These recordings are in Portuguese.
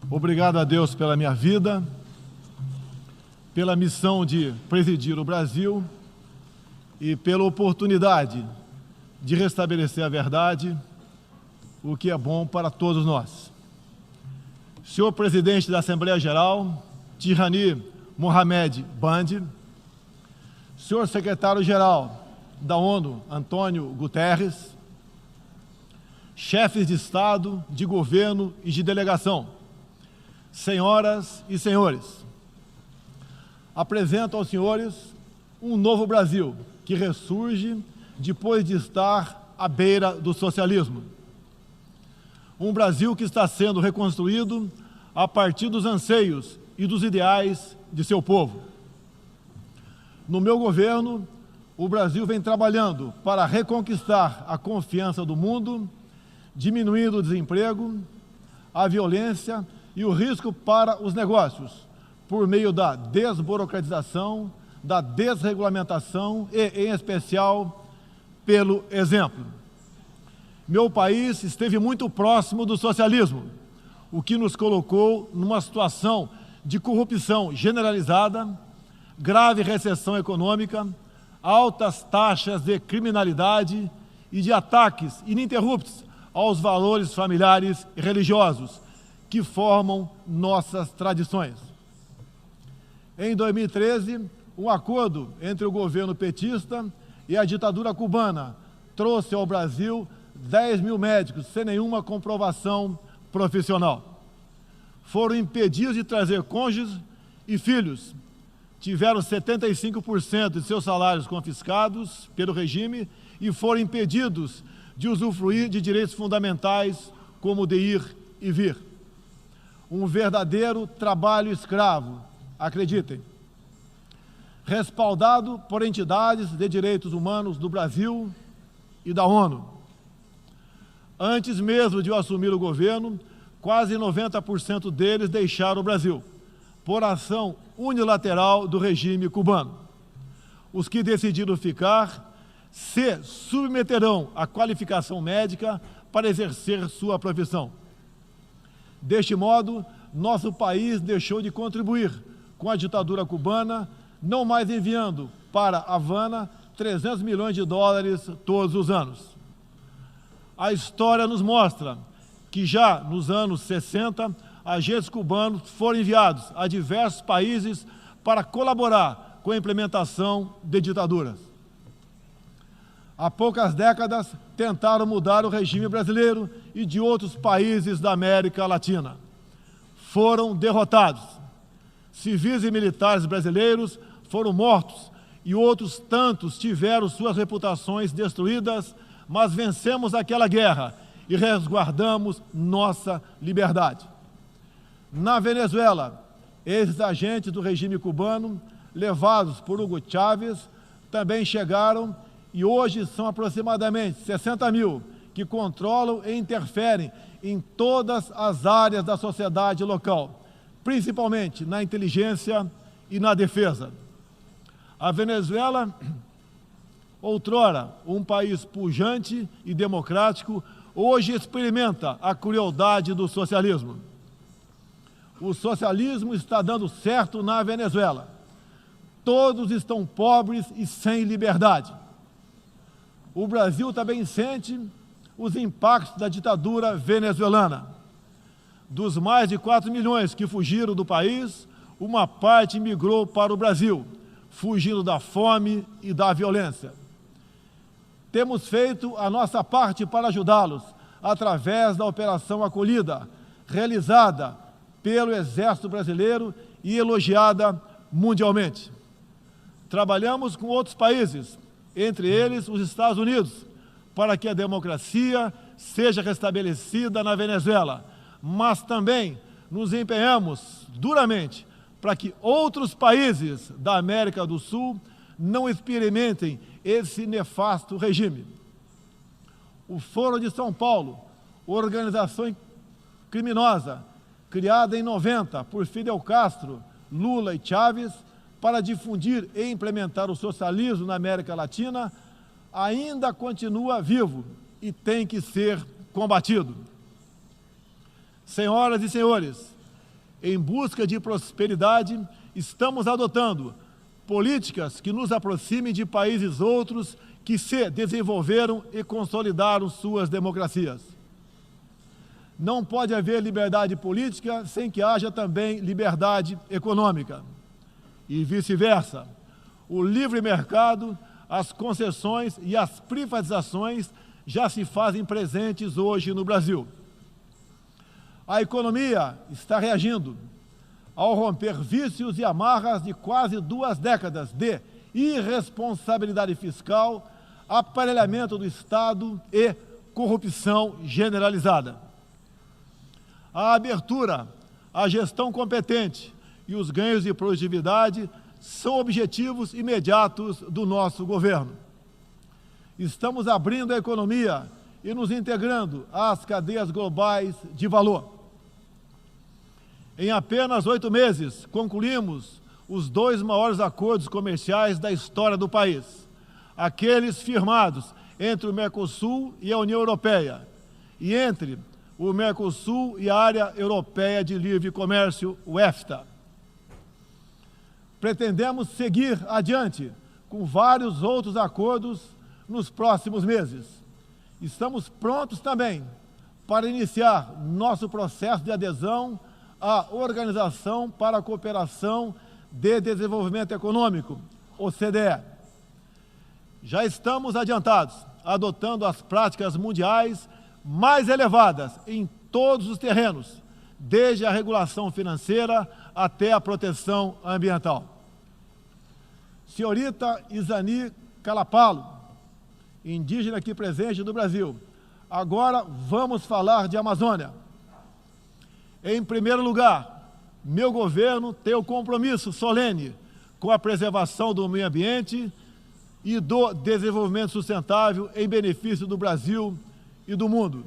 Obrigado a Deus pela minha vida, pela missão de presidir o Brasil e pela oportunidade de restabelecer a verdade, o que é bom para todos nós. Senhor Presidente da Assembleia Geral, Tirani Mohamed Bandi, Senhor Secretário-Geral da ONU, Antônio Guterres, chefes de Estado, de governo e de delegação, senhoras e senhores, apresento aos senhores um novo Brasil que ressurge depois de estar à beira do socialismo. Um Brasil que está sendo reconstruído a partir dos anseios e dos ideais de seu povo. No meu governo, o Brasil vem trabalhando para reconquistar a confiança do mundo, diminuindo o desemprego, a violência e o risco para os negócios, por meio da desburocratização, da desregulamentação e, em especial, pelo exemplo. Meu país esteve muito próximo do socialismo, o que nos colocou numa situação de corrupção generalizada, grave recessão econômica, altas taxas de criminalidade e de ataques ininterruptos aos valores familiares e religiosos que formam nossas tradições. Em 2013, um acordo entre o governo petista e a ditadura cubana trouxe ao Brasil 10 mil médicos sem nenhuma comprovação profissional. Foram impedidos de trazer cônjuges e filhos. Tiveram 75% de seus salários confiscados pelo regime e foram impedidos de usufruir de direitos fundamentais como o de ir e vir. Um verdadeiro trabalho escravo, acreditem. Respaldado por entidades de direitos humanos do Brasil e da ONU. Antes mesmo de eu assumir o governo, quase 90% deles deixaram o Brasil, por ação unilateral do regime cubano. Os que decidiram ficar se submeterão à qualificação médica para exercer sua profissão. Deste modo, nosso país deixou de contribuir com a ditadura cubana, não mais enviando para Havana 300 milhões de dólares todos os anos. A história nos mostra que já nos anos 60, agentes cubanos foram enviados a diversos países para colaborar com a implementação de ditaduras. Há poucas décadas, tentaram mudar o regime brasileiro e de outros países da América Latina. Foram derrotados. Civis e militares brasileiros foram mortos e outros tantos tiveram suas reputações destruídas, mas vencemos aquela guerra e resguardamos nossa liberdade. Na Venezuela, esses agentes do regime cubano, levados por Hugo Chávez, também chegaram e hoje são aproximadamente 60 mil que controlam e interferem em todas as áreas da sociedade local, principalmente na inteligência e na defesa. A Venezuela, outrora um país pujante e democrático, hoje experimenta a crueldade do socialismo. O socialismo está dando certo na Venezuela. Todos estão pobres e sem liberdade. O Brasil também sente os impactos da ditadura venezuelana. Dos mais de 4 milhões que fugiram do país, uma parte migrou para o Brasil, fugindo da fome e da violência. Temos feito a nossa parte para ajudá-los, através da Operação Acolhida, realizada pelo Exército Brasileiro e elogiada mundialmente. Trabalhamos com outros países, entre eles os Estados Unidos, para que a democracia seja restabelecida na Venezuela, mas também nos empenhamos duramente para que outros países da América do Sul não experimentem esse nefasto regime. O Foro de São Paulo, organização criminosa, criada em 90 por Fidel Castro, Lula e Chávez, para difundir e implementar o socialismo na América Latina, ainda continua vivo e tem que ser combatido. Senhoras e senhores, Em busca de prosperidade, estamos adotando políticas que nos aproximem de países outros que se desenvolveram e consolidaram suas democracias. Não pode haver liberdade política sem que haja também liberdade econômica. E vice-versa. O livre mercado, as concessões e as privatizações já se fazem presentes hoje no Brasil. A economia está reagindo ao romper vícios e amarras de quase 2 décadas de irresponsabilidade fiscal, aparelhamento do Estado e corrupção generalizada. A abertura, a gestão competente e os ganhos de produtividade são objetivos imediatos do nosso governo. Estamos abrindo a economia e nos integrando às cadeias globais de valor. Em apenas 8 meses, concluímos os 2 maiores acordos comerciais da história do país, aqueles firmados entre o Mercosul e a União Europeia, e entre o Mercosul e a Área Europeia de Livre Comércio, o EFTA. Pretendemos seguir adiante com vários outros acordos nos próximos meses. Estamos prontos também para iniciar nosso processo de adesão à Organização para a Cooperação de Desenvolvimento Econômico, OCDE. Já estamos adiantados, adotando as práticas mundiais mais elevadas em todos os terrenos, desde a regulação financeira até a proteção ambiental. Senhorita Isani Calapalo, indígena aqui presente do Brasil, agora vamos falar de Amazônia. Em primeiro lugar, meu governo tem o compromisso solene com a preservação do meio ambiente e do desenvolvimento sustentável em benefício do Brasil e do mundo.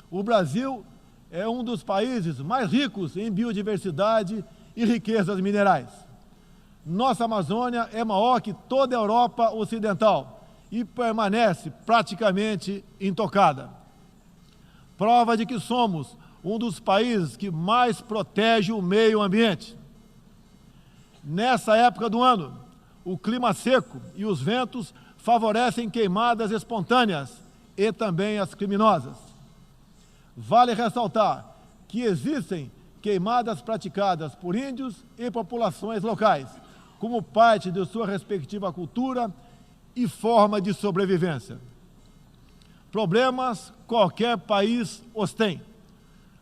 O Brasil é um dos países mais ricos em biodiversidade e riquezas minerais. Nossa Amazônia é maior que toda a Europa Ocidental e permanece praticamente intocada. Prova de que somos um dos países que mais protege o meio ambiente. Nessa época do ano, o clima seco e os ventos favorecem queimadas espontâneas e também as criminosas. Vale ressaltar que existem queimadas praticadas por índios e populações locais, como parte de sua respectiva cultura e forma de sobrevivência. Problemas qualquer país os tem.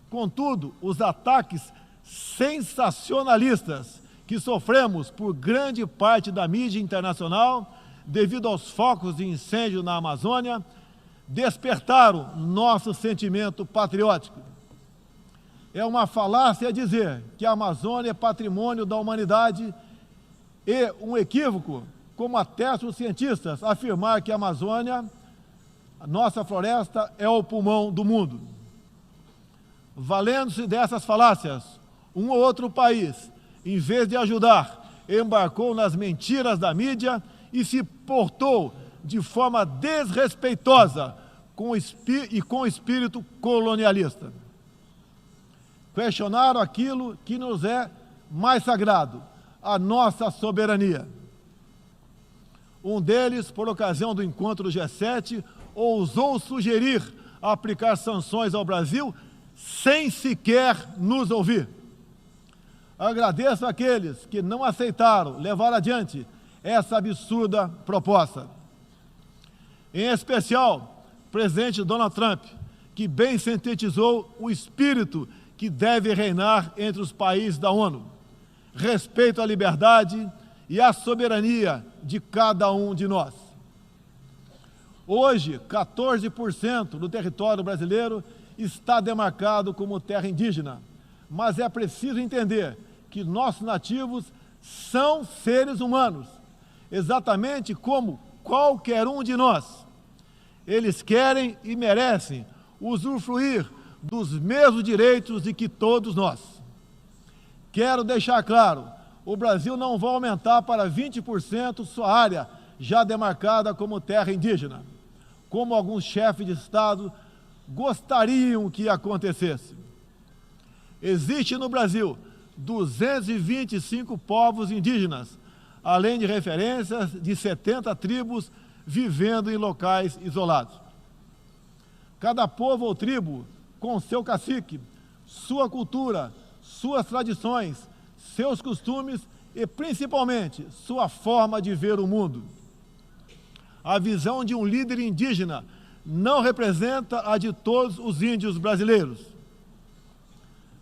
Contudo, os ataques sensacionalistas que sofremos por grande parte da mídia internacional, devido aos focos de incêndio na Amazônia, despertaram nosso sentimento patriótico. É uma falácia dizer que a Amazônia é patrimônio da humanidade e um equívoco, como atestam os cientistas, afirmar que a Amazônia, a nossa floresta, é o pulmão do mundo. Valendo-se dessas falácias, um ou outro país, em vez de ajudar, embarcou nas mentiras da mídia e se portou de forma desrespeitosa com espírito colonialista. Questionaram aquilo que nos é mais sagrado, a nossa soberania. Um deles, por ocasião do encontro do G7, ousou sugerir aplicar sanções ao Brasil sem sequer nos ouvir. Agradeço àqueles que não aceitaram levar adiante essa absurda proposta. Em especial, o presidente Donald Trump, que bem sintetizou o espírito que deve reinar entre os países da ONU: respeito à liberdade e à soberania de cada um de nós. Hoje, 14% do território brasileiro está demarcado como terra indígena, mas é preciso entender que nossos nativos são seres humanos, exatamente como qualquer um de nós. Eles querem e merecem usufruir dos mesmos direitos de que todos nós. Quero deixar claro, o Brasil não vai aumentar para 20% sua área já demarcada como terra indígena, como alguns chefes de Estado gostariam que acontecesse. Existe no Brasil 225 povos indígenas, além de referências de 70 tribos vivendo em locais isolados. Cada povo ou tribo, com seu cacique, sua cultura, suas tradições, seus costumes e, principalmente, sua forma de ver o mundo. A visão de um líder indígena não representa a de todos os índios brasileiros.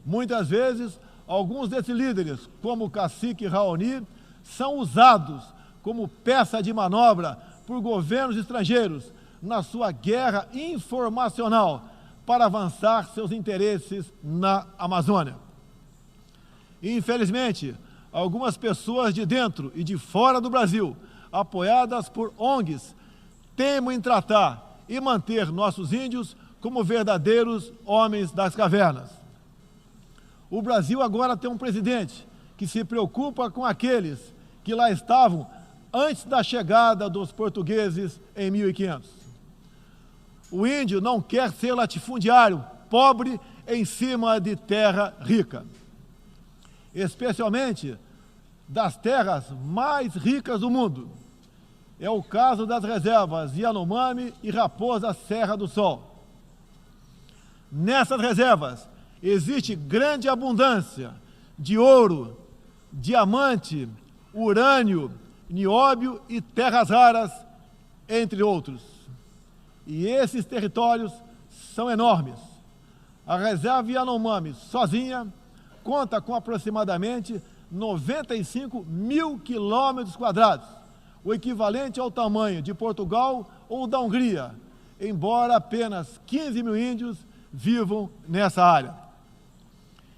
Muitas vezes, alguns desses líderes, como o cacique Raoni, são usados como peça de manobra por governos estrangeiros na sua guerra informacional para avançar seus interesses na Amazônia. Infelizmente, algumas pessoas de dentro e de fora do Brasil, apoiadas por ONGs, teimam em tratar e manter nossos índios como verdadeiros homens das cavernas. O Brasil agora tem um presidente que se preocupa com aqueles que lá estavam antes da chegada dos portugueses em 1500. O índio não quer ser latifundiário, pobre em cima de terra rica, especialmente das terras mais ricas do mundo. É o caso das reservas Yanomami e Raposa Serra do Sol. Nessas reservas existe grande abundância de ouro, diamante, urânio, nióbio e terras raras, entre outros. E esses territórios são enormes. A reserva Yanomami, sozinha, conta com aproximadamente 95 mil quilômetros quadrados, o equivalente ao tamanho de Portugal ou da Hungria, embora apenas 15 mil índios vivam nessa área.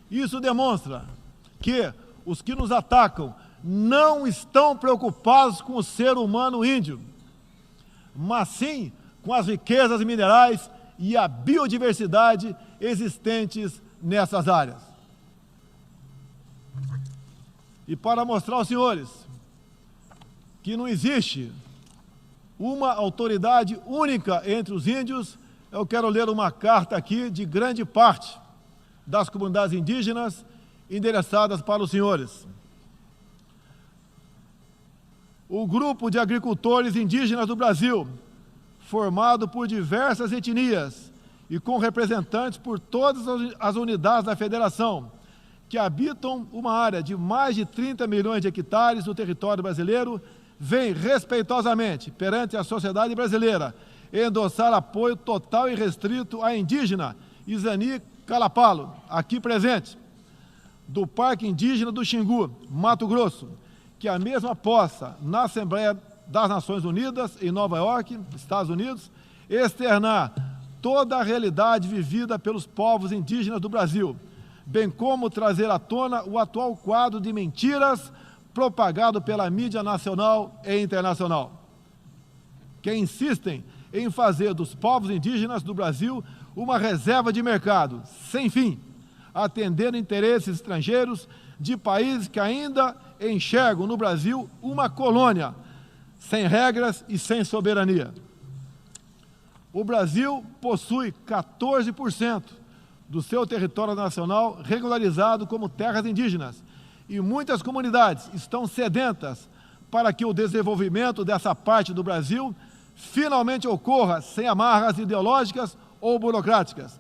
Isso demonstra que os que nos atacam não estão preocupados com o ser humano índio, mas sim com as riquezas minerais e a biodiversidade existentes nessas áreas. E para mostrar aos senhores que não existe uma autoridade única entre os índios, eu quero ler uma carta aqui de grande parte das comunidades indígenas endereçadas para os senhores. O grupo de agricultores indígenas do Brasil, formado por diversas etnias e com representantes por todas as unidades da federação, que habitam uma área de mais de 30 milhões de hectares no território brasileiro, vem respeitosamente perante a sociedade brasileira endossar apoio total e restrito à indígena Isani Calapalo, aqui presente, do Parque Indígena do Xingu, Mato Grosso, que a mesma possa, na Assembleia das Nações Unidas, em Nova York, Estados Unidos, externar toda a realidade vivida pelos povos indígenas do Brasil, bem como trazer à tona o atual quadro de mentiras propagado pela mídia nacional e internacional, que insistem em fazer dos povos indígenas do Brasil uma reserva de mercado, sem fim, atendendo interesses estrangeiros de países que ainda enxergam no Brasil uma colônia, sem regras e sem soberania. O Brasil possui 14% do seu território nacional regularizado como terras indígenas, e muitas comunidades estão sedentas para que o desenvolvimento dessa parte do Brasil finalmente ocorra sem amarras ideológicas ou burocráticas.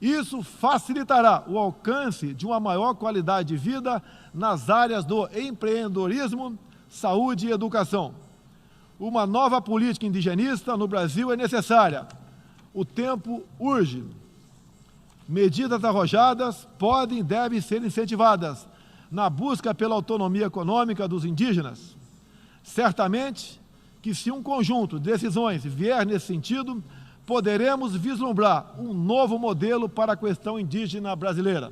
Isso facilitará o alcance de uma maior qualidade de vida nas áreas do empreendedorismo, saúde e educação. Uma nova política indigenista no Brasil é necessária. O tempo urge. Medidas arrojadas podem e devem ser incentivadas na busca pela autonomia econômica dos indígenas. Certamente que, se um conjunto de decisões vier nesse sentido, poderemos vislumbrar um novo modelo para a questão indígena brasileira.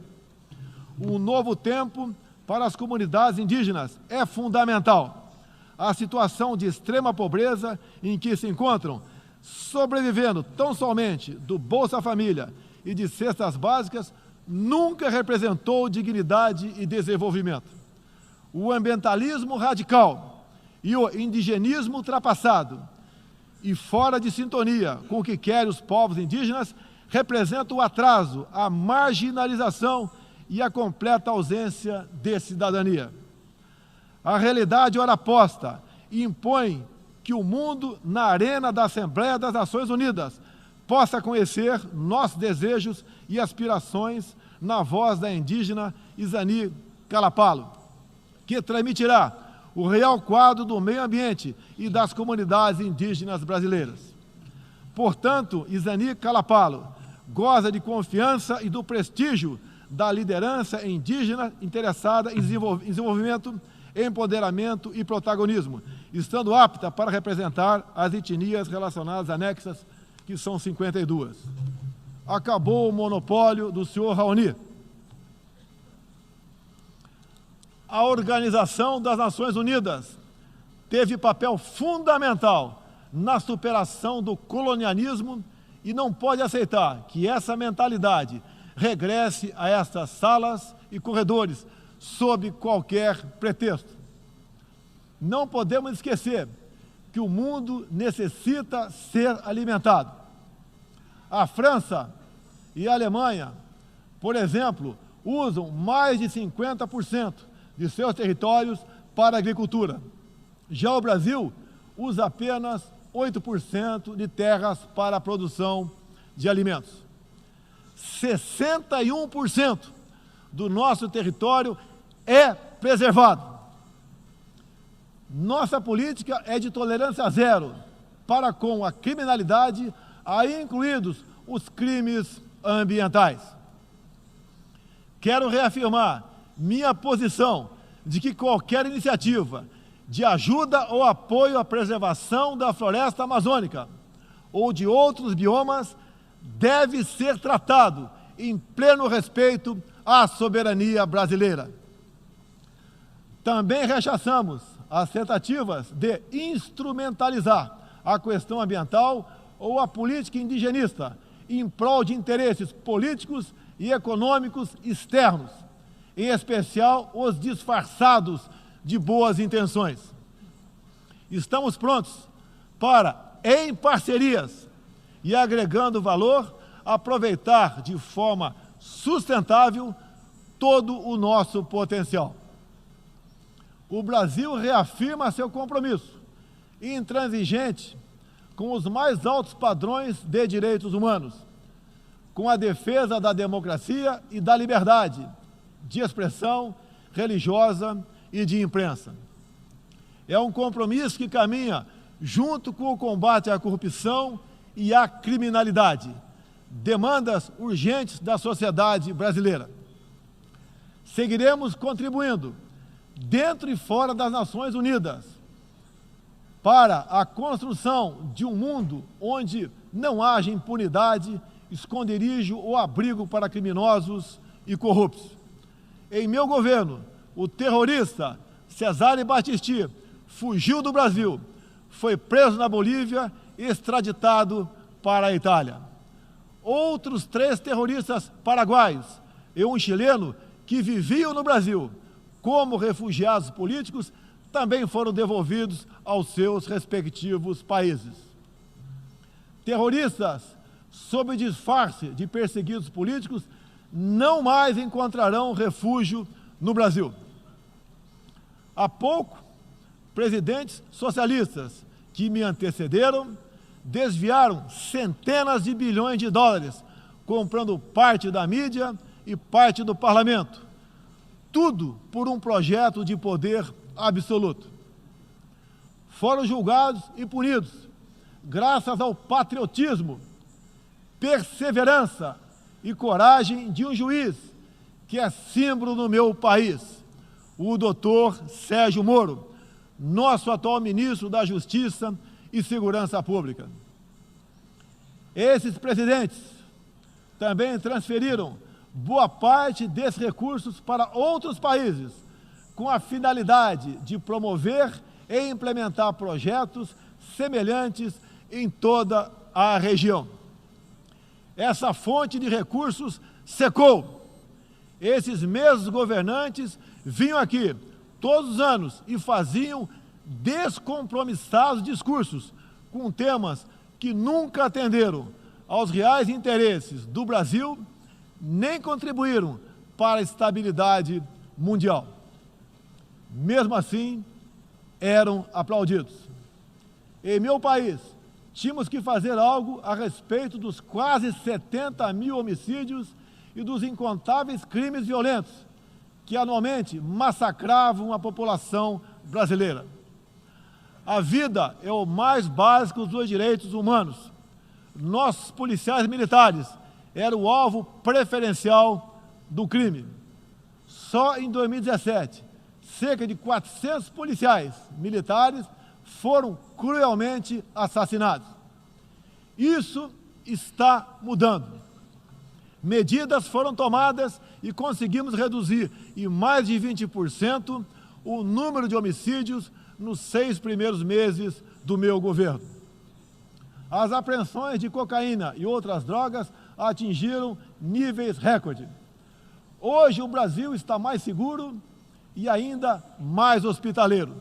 Um novo tempo para as comunidades indígenas é fundamental. A situação de extrema pobreza em que se encontram, sobrevivendo tão somente do Bolsa Família e de cestas básicas, nunca representou dignidade e desenvolvimento. O ambientalismo radical e o indigenismo ultrapassado e fora de sintonia com o que querem os povos indígenas representam o atraso, a marginalização e a completa ausência de cidadania. A realidade ora posta impõe que o mundo, na arena da Assembleia das Nações Unidas, possa conhecer nossos desejos e aspirações na voz da indígena Izani Kalapalo, que transmitirá o real quadro do meio ambiente e das comunidades indígenas brasileiras. Portanto, Izani Kalapalo goza de confiança e do prestígio da liderança indígena interessada em desenvolvimento, empoderamento e protagonismo, estando apta para representar as etnias relacionadas anexas, que são 52. Acabou o monopólio do senhor Raoni. A Organização das Nações Unidas teve papel fundamental na superação do colonialismo e não pode aceitar que essa mentalidade regresse a estas salas e corredores sob qualquer pretexto. Não podemos esquecer que o mundo necessita ser alimentado. A França e a Alemanha, por exemplo, usam mais de 50% de seus territórios para a agricultura. Já o Brasil usa apenas 8% de terras para a produção de alimentos. 61% do nosso território é preservado. Nossa política é de tolerância zero para com a criminalidade, aí incluídos os crimes ambientais. Quero reafirmar minha posição de que qualquer iniciativa de ajuda ou apoio à preservação da floresta amazônica ou de outros biomas deve ser tratado em pleno respeito à soberania brasileira. Também rechaçamos as tentativas de instrumentalizar a questão ambiental ou a política indigenista em prol de interesses políticos e econômicos externos, em especial os disfarçados de boas intenções. Estamos prontos para, em parcerias e agregando valor, aproveitar de forma sustentável todo o nosso potencial. O Brasil reafirma seu compromisso intransigente com os mais altos padrões de direitos humanos, com a defesa da democracia e da liberdade de expressão religiosa e de imprensa. É um compromisso que caminha junto com o combate à corrupção e à criminalidade, demandas urgentes da sociedade brasileira. Seguiremos contribuindo, dentro e fora das Nações Unidas, para a construção de um mundo onde não haja impunidade, esconderijo ou abrigo para criminosos e corruptos. Em meu governo, o terrorista Cesare Battisti fugiu do Brasil, foi preso na Bolívia e extraditado para a Itália. Outros 3 terroristas paraguaios e um chileno que viviam no Brasil como refugiados políticos também foram devolvidos aos seus respectivos países. Terroristas, sob disfarce de perseguidos políticos, não mais encontrarão refúgio no Brasil. Há pouco, presidentes socialistas que me antecederam desviaram centenas de bilhões de dólares, comprando parte da mídia e parte do parlamento. Tudo por um projeto de poder absoluto. Foram julgados e punidos, graças ao patriotismo, perseverança e coragem de um juiz que é símbolo no meu país, o doutor Sérgio Moro, nosso atual ministro da Justiça e Segurança Pública. Esses presidentes também transferiram boa parte desses recursos para outros países, com a finalidade de promover e implementar projetos semelhantes em toda a região. Essa fonte de recursos secou. Esses mesmos governantes vinham aqui todos os anos e faziam descompromissados discursos com temas que nunca atenderam aos reais interesses do Brasil, nem contribuíram para a estabilidade mundial. Mesmo assim, eram aplaudidos. Em meu país, tínhamos que fazer algo a respeito dos quase 70 mil homicídios e dos incontáveis crimes violentos que anualmente massacravam a população brasileira. A vida é o mais básico dos direitos humanos. Nossos policiais militares eram o alvo preferencial do crime. Só em 2017, cerca de 400 policiais militares foram cruelmente assassinados. Isso está mudando. Medidas foram tomadas e conseguimos reduzir em mais de 20% o número de homicídios nos 6 primeiros meses do meu governo. As apreensões de cocaína e outras drogas atingiram níveis recorde. Hoje o Brasil está mais seguro e ainda mais hospitaleiro.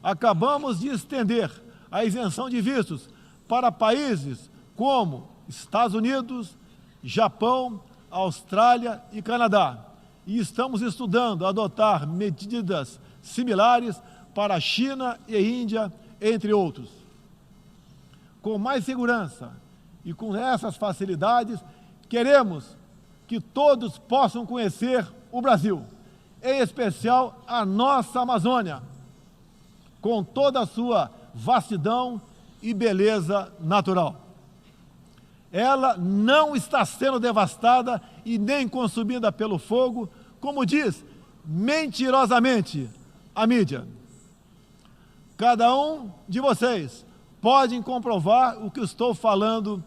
Acabamos de estender a isenção de vistos para países como Estados Unidos, Japão, Austrália e Canadá. E estamos estudando adotar medidas similares para a China e Índia, entre outros. Com mais segurança e com essas facilidades, queremos que todos possam conhecer o Brasil, em especial a nossa Amazônia, com toda a sua vastidão e beleza natural. Ela não está sendo devastada e nem consumida pelo fogo, como diz mentirosamente a mídia. Cada um de vocês pode comprovar o que estou falando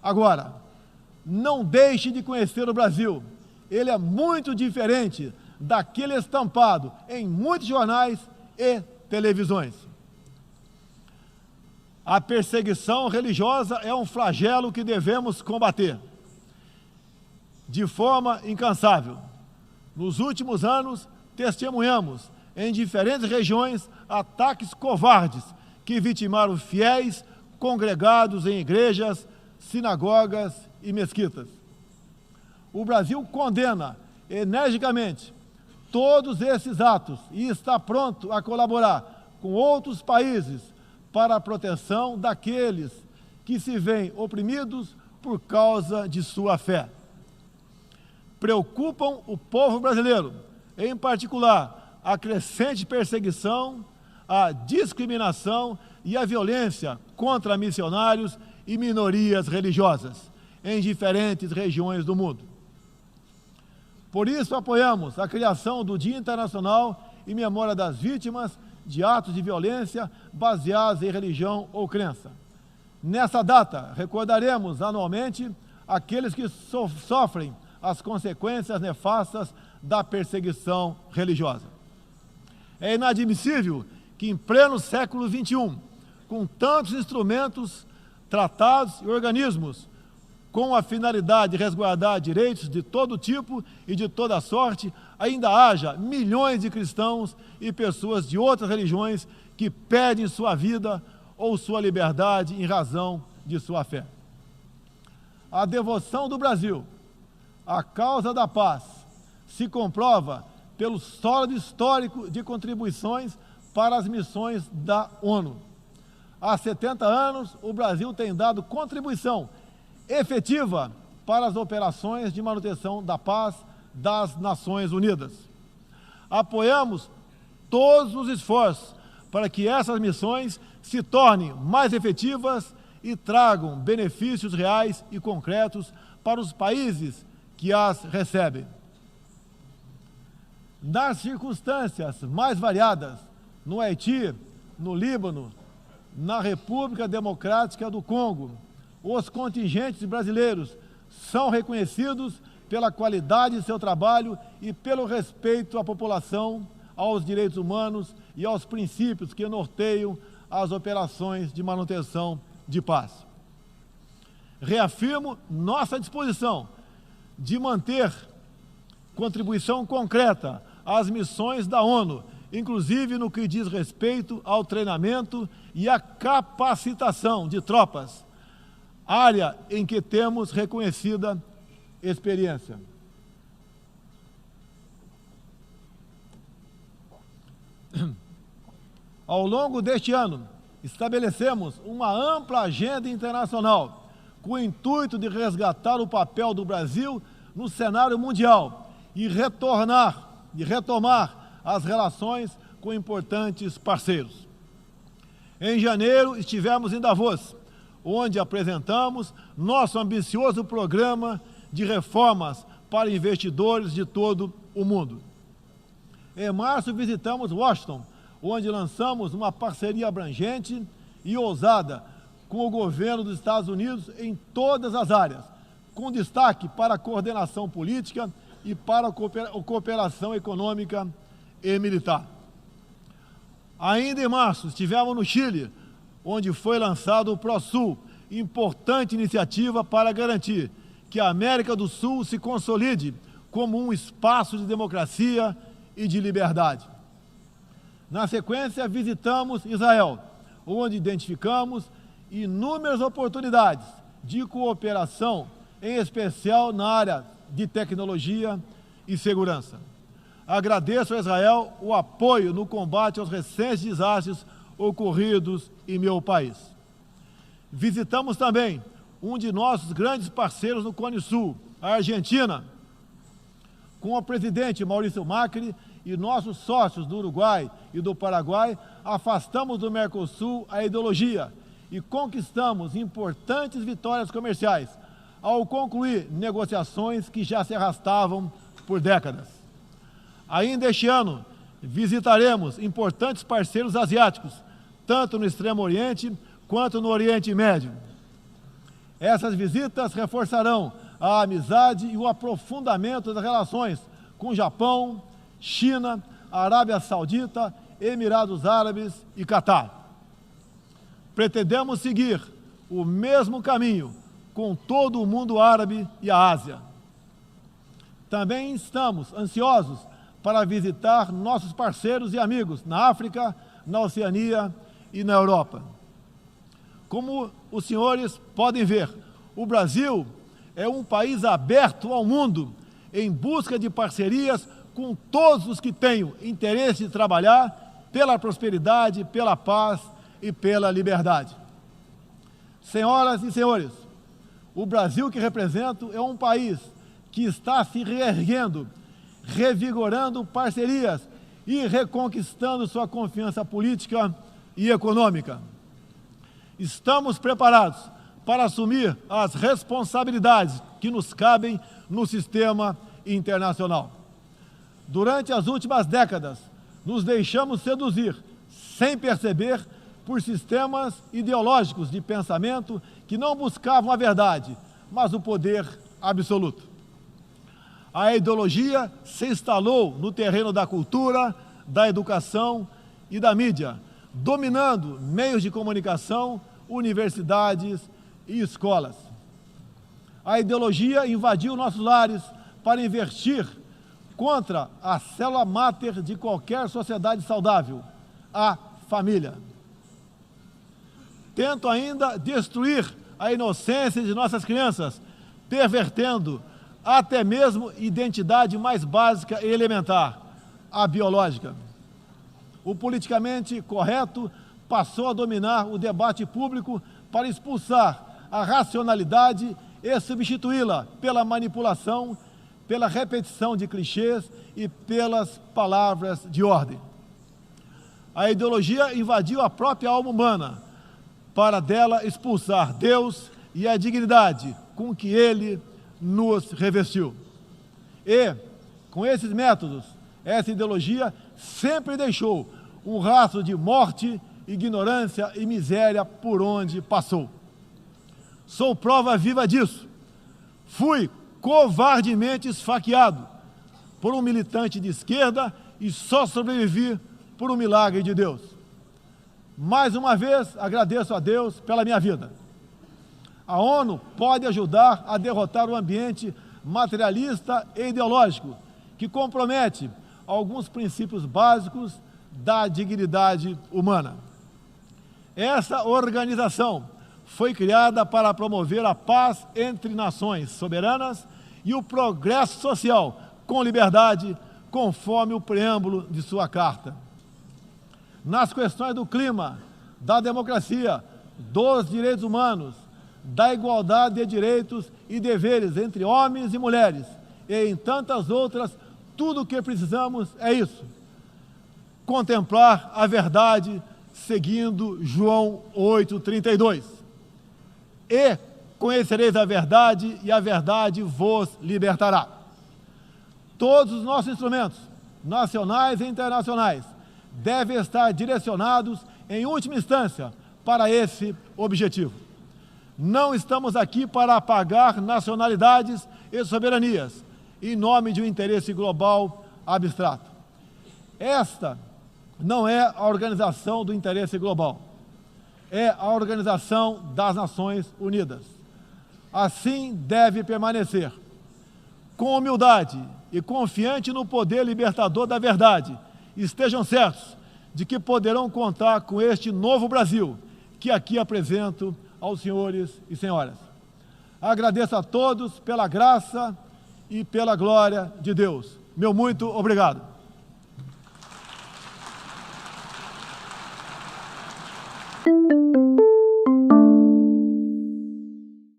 agora. Não deixe de conhecer o Brasil. Ele é muito diferente daquele estampado em muitos jornais e televisões. A perseguição religiosa é um flagelo que devemos combater de forma incansável. Nos últimos anos, testemunhamos em diferentes regiões ataques covardes que vitimaram fiéis congregados em igrejas, sinagogas e mesquitas. O Brasil condena energicamente todos esses atos e está pronto a colaborar com outros países para a proteção daqueles que se veem oprimidos por causa de sua fé. Preocupam o povo brasileiro, em particular, a crescente perseguição, a discriminação e a violência contra missionários e minorias religiosas em diferentes regiões do mundo. Por isso, apoiamos a criação do Dia Internacional em memória das vítimas de atos de violência baseados em religião ou crença. Nessa data, recordaremos anualmente aqueles que sofrem as consequências nefastas da perseguição religiosa. É inadmissível que, em pleno século XXI, com tantos instrumentos, tratados e organismos com a finalidade de resguardar direitos de todo tipo e de toda sorte, ainda haja milhões de cristãos e pessoas de outras religiões que perdem sua vida ou sua liberdade em razão de sua fé. A devoção do Brasil à causa da paz se comprova pelo sólido histórico de contribuições para as missões da ONU. Há 70 anos, o Brasil tem dado contribuição efetiva para as operações de manutenção da paz das Nações Unidas. Apoiamos todos os esforços para que essas missões se tornem mais efetivas e tragam benefícios reais e concretos para os países que as recebem. Nas circunstâncias mais variadas, no Haiti, no Líbano, na República Democrática do Congo, os contingentes brasileiros são reconhecidos pela qualidade de seu trabalho e pelo respeito à população, aos direitos humanos e aos princípios que norteiam as operações de manutenção de paz. Reafirmo nossa disposição de manter contribuição concreta às missões da ONU, inclusive no que diz respeito ao treinamento e à capacitação de tropas, área em que temos reconhecida experiência. Ao longo deste ano, estabelecemos uma ampla agenda internacional com o intuito de resgatar o papel do Brasil no cenário mundial e retomar as relações com importantes parceiros. Em janeiro, estivemos em Davos, onde apresentamos nosso ambicioso programa de reformas para investidores de todo o mundo. Em março, visitamos Washington, onde lançamos uma parceria abrangente e ousada com o governo dos Estados Unidos em todas as áreas, com destaque para a coordenação política e para a cooperação econômica e militar. Ainda em março, estivemos no Chile, onde foi lançado o ProSul, importante iniciativa para garantir que a América do Sul se consolide como um espaço de democracia e de liberdade. Na sequência, visitamos Israel, onde identificamos inúmeras oportunidades de cooperação, em especial na área de tecnologia e segurança. Agradeço a Israel o apoio no combate aos recentes desastres ocorridos em meu país. Visitamos também um de nossos grandes parceiros no Cone Sul, a Argentina, com o presidente Maurício Macri e nossos sócios do Uruguai e do Paraguai, afastamos do Mercosul a ideologia e conquistamos importantes vitórias comerciais, ao concluir negociações que já se arrastavam por décadas. Ainda este ano, visitaremos importantes parceiros asiáticos, tanto no Extremo Oriente quanto no Oriente Médio. Essas visitas reforçarão a amizade e o aprofundamento das relações com Japão, China, Arábia Saudita, Emirados Árabes e Catar. Pretendemos seguir o mesmo caminho com todo o mundo árabe e a Ásia. Também estamos ansiosos para visitar nossos parceiros e amigos na África, na Oceania e na Europa. Como os senhores podem ver, o Brasil é um país aberto ao mundo em busca de parcerias com todos os que tenham interesse de trabalhar pela prosperidade, pela paz e pela liberdade. Senhoras e senhores, o Brasil que represento é um país que está se reerguendo, revigorando parcerias e reconquistando sua confiança política e econômica. Estamos preparados para assumir as responsabilidades que nos cabem no sistema internacional. Durante as últimas décadas, nos deixamos seduzir, sem perceber, por sistemas ideológicos de pensamento que não buscavam a verdade, mas o poder absoluto. A ideologia se instalou no terreno da cultura, da educação e da mídia, dominando meios de comunicação, universidades e escolas. A ideologia invadiu nossos lares para investir contra a célula máter de qualquer sociedade saudável, a família. Tento ainda destruir a inocência de nossas crianças, pervertendo até mesmo identidade mais básica e elementar, a biológica. O politicamente correto passou a dominar o debate público para expulsar a racionalidade e substituí-la pela manipulação, pela repetição de clichês e pelas palavras de ordem. A ideologia invadiu a própria alma humana para dela expulsar Deus e a dignidade com que Ele nos revestiu. E, com esses métodos, essa ideologia sempre deixou um rastro de morte, ignorância e miséria por onde passou. Sou prova viva disso. Fui covardemente esfaqueado por um militante de esquerda e só sobrevivi por um milagre de Deus. Mais uma vez, agradeço a Deus pela minha vida. A ONU pode ajudar a derrotar o ambiente materialista e ideológico que compromete alguns princípios básicos da dignidade humana. Essa organização foi criada para promover a paz entre nações soberanas e o progresso social com liberdade, conforme o preâmbulo de sua carta. nas questões do clima, da democracia, dos direitos humanos, da igualdade de direitos e deveres entre homens e mulheres, e em tantas outras, tudo o que precisamos é isso: contemplar a verdade seguindo João 8,32. E conhecereis a verdade, e a verdade vos libertará. Todos os nossos instrumentos, nacionais e internacionais, devem estar direcionados, em última instância, para esse objetivo. Não estamos aqui para apagar nacionalidades e soberanias, em nome de um interesse global abstrato. Esta não é a organização do interesse global, é a Organização das Nações Unidas. Assim deve permanecer, com humildade e confiante no poder libertador da verdade. Estejam certos de que poderão contar com este novo Brasil, que aqui apresento aos senhores e senhoras. Agradeço a todos pela graça e pela glória de Deus. Meu muito obrigado.